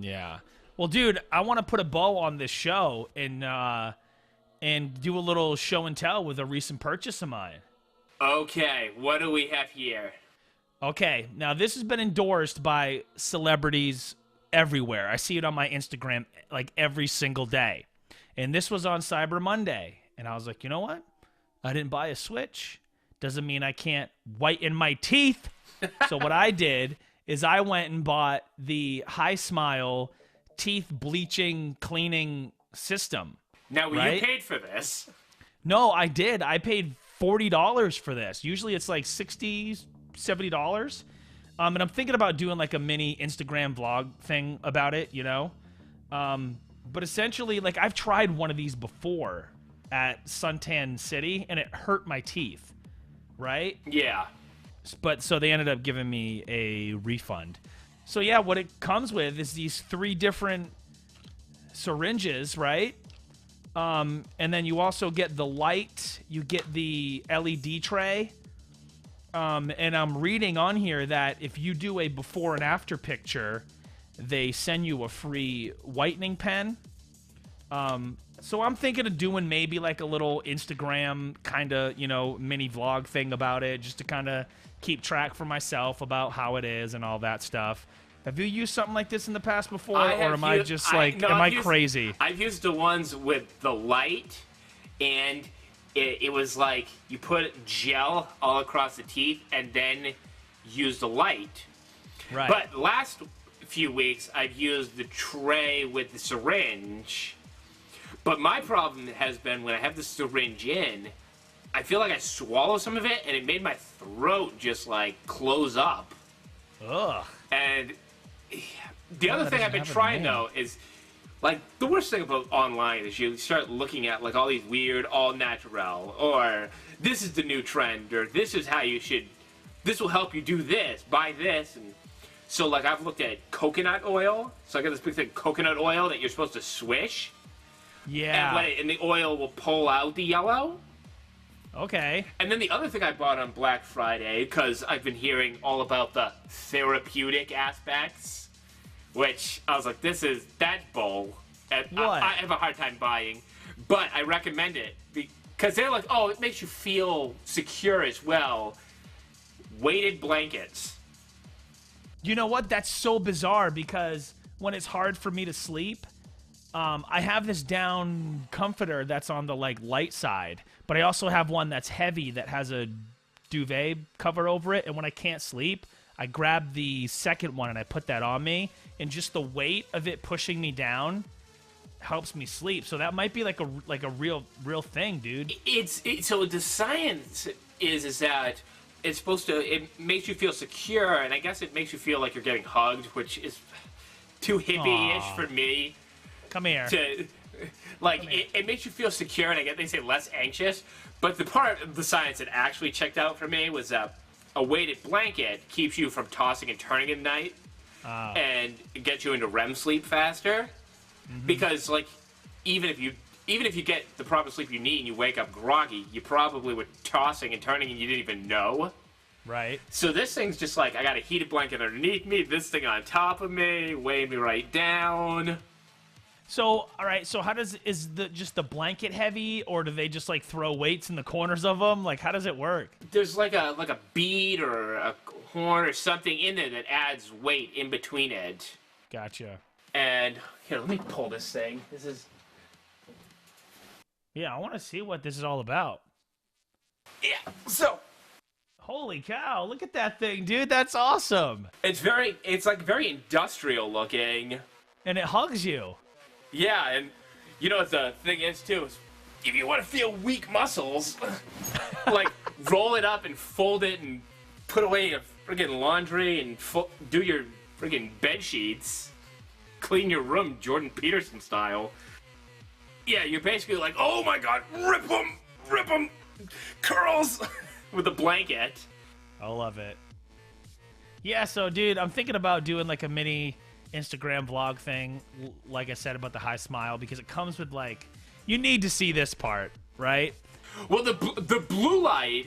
Yeah. Well, dude, I want to put a bow on this show and do a little show and tell with a recent purchase of mine. Okay, what do we have here? Okay, now this has been endorsed by celebrities everywhere. I see it on my Instagram like every single day. And this was on Cyber Monday. And I was like, you know what? I didn't buy a Switch. Doesn't mean I can't whiten my teeth. So what I did is I went and bought the HiSmile Teeth Bleaching Cleaning System. Now, right? you paid for this. No, I did. I paid $40 for this. Usually it's like $60, $70. And I'm thinking about doing like a mini Instagram vlog thing about it, you know? But essentially, like, I've tried one of these before at Suntan City, and it hurt my teeth, right? Yeah. But so they ended up giving me a refund. So yeah, what it comes with is these 3 different syringes, right? And then you also get the light, you get the LED tray. And I'm reading on here that if you do a before and after picture, they send you a free whitening pen. So I'm thinking of doing maybe like a little Instagram kind of, you know, mini vlog thing about it, just to kind of keep track for myself about how it is and all that stuff. Have you used something like this in the past before, or am I just like, am I crazy? I've used the ones with the light, and it was like you put gel all across the teeth and then use the light. Right. But last few weeks, I've used the tray with the syringe. But my problem has been when I have the syringe in, I feel like I swallow some of it, and it made my throat just like close up. Ugh. And the other thing I've been trying though is, like, the worst thing about online is you start looking at like all these weird all natural, or this is the new trend, or this is how you should, this will help you do this, buy this. And so like I've looked at coconut oil. So I got this big thing, coconut oil, that you're supposed to swish. Yeah. And the oil will pull out the yellow. Okay. And then the other thing I bought on Black Friday, because I've been hearing all about the therapeutic aspects, which I was like, this is that bull. And What? I have a hard time buying, but I recommend it because they're like, oh, it makes you feel secure as well. Weighted blankets. You know what? That's so bizarre, because when it's hard for me to sleep, I have this down comforter that's on the like light side, but I also have one that's heavy that has a duvet cover over it. And when I can't sleep, I grab the second one and I put that on me, and just the weight of it pushing me down helps me sleep. So that might be like a real thing, dude. So the science is that it's supposed to, it makes you feel secure, and I guess it makes you feel like you're getting hugged, which is too hippie-ish for me. Come here. It makes you feel secure, and I get they say less anxious. But the part of the science that actually checked out for me was a weighted blanket keeps you from tossing and turning at night, and it gets you into REM sleep faster. Mm-hmm. Because like even if you get the proper sleep you need and you wake up groggy, you probably were tossing and turning and you didn't even know. Right. So this thing's just like, I got a heated blanket underneath me, this thing on top of me, weighing me right down. So, all right. So, is just the blanket heavy, or do they just like throw weights in the corners of them? Like, how does it work? There's like a bead or a horn or something in there that adds weight in between it. Gotcha. And here, let me pull this thing. This is. Yeah, I want to see what this is all about. Yeah. So. Holy cow! Look at that thing, dude. That's awesome. It's like very industrial looking. And it hugs you. Yeah, and you know what the thing is, too? Is if you want to feel weak muscles, like, roll it up and fold it and put away your friggin' laundry and do your friggin' bed sheets. Clean your room, Jordan Peterson style. Yeah, you're basically like, oh my god, rip them, curls, with a blanket. I love it. Yeah, so, dude, I'm thinking about doing, like, a mini Instagram vlog thing, like I said, about the HiSmile, because it comes with, like, you need to see this part, right? Well, the blue light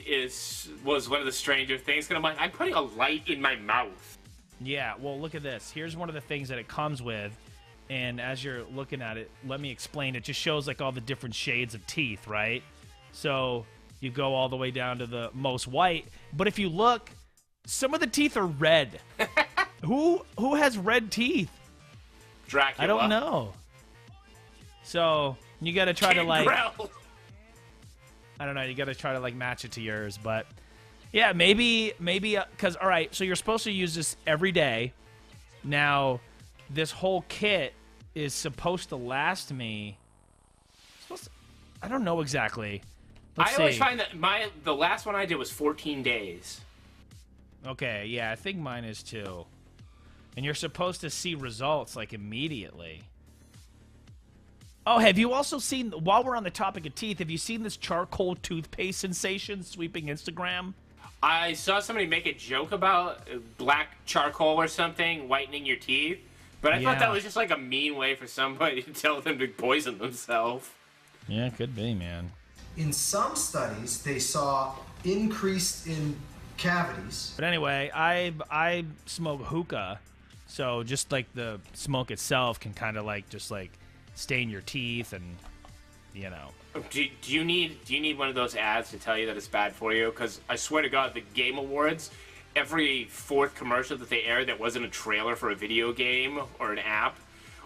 was one of the stranger things, because I'm putting a light in my mouth. Yeah, well, look at this. Here's one of the things that it comes with. And as you're looking at it, let me explain. It just shows like all the different shades of teeth, right? So you go all the way down to the most white. But if you look, some of the teeth are red. Who has red teeth? Dracula. I don't know. So you got to try to like... I don't know. You got to try to like match it to yours. But yeah, maybe, because, all right, so you're supposed to use this every day. Now, this whole kit is supposed to last me. I don't know exactly. Let's see. I always find that the last one I did was 14 days. Okay, yeah, I think mine is too. And you're supposed to see results like immediately. Oh, have you also seen, while we're on the topic of teeth, have you seen this charcoal toothpaste sensation sweeping Instagram? I saw somebody make a joke about black charcoal or something whitening your teeth, but I thought that was just like a mean way for somebody to tell them to poison themselves. Yeah, it could be, man. In some studies, they saw increase in cavities. But anyway, I smoke hookah, so just like the smoke itself can kind of like just like stain your teeth, and you know. Do you need one of those ads to tell you that it's bad for you? Because I swear to God, the Game Awards, every fourth commercial that they aired that wasn't a trailer for a video game or an app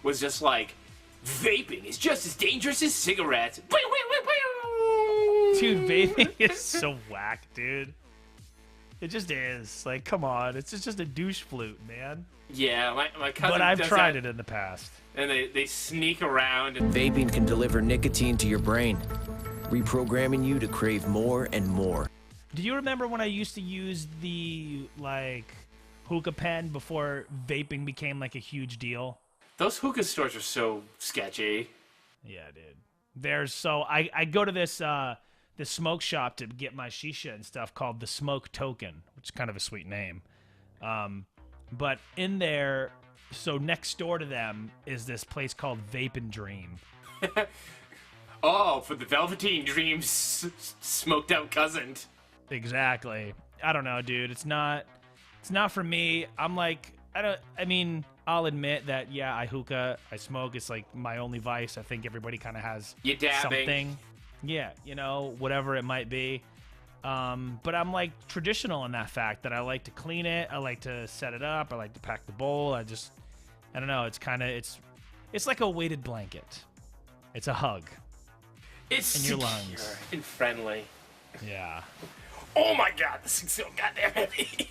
was just like, vaping is just as dangerous as cigarettes. Dude, vaping is so whack, dude. It just is. Like, come on. It's just a douche flute, man. Yeah, my cousin But I've does tried that, it in the past. and they sneak around. And Vaping can deliver nicotine to your brain, reprogramming you to crave more and more. Do you remember when I used to use the, like, hookah pen before vaping became, like, a huge deal? those hookah stores are so sketchy. Yeah, dude. I go to this smoke shop to get my shisha and stuff called the Smoke Token, which is kind of a sweet name. But in there, so next door to them is this place called Vaping Dream. Oh, for the Velveteen Dreams smoked out cousin. Exactly. I don't know, dude. It's not for me. I'll admit that, yeah, I hookah, I smoke. It's like my only vice. I think everybody kind of has You dabbing. something. Yeah, whatever it might be. But I'm like traditional in that fact that I like to clean it. I like to set it up. I like to pack the bowl. I don't know. It's like a weighted blanket. It's a hug. It's in your secure lungs. and friendly. Yeah. Oh my God, this is so goddamn heavy.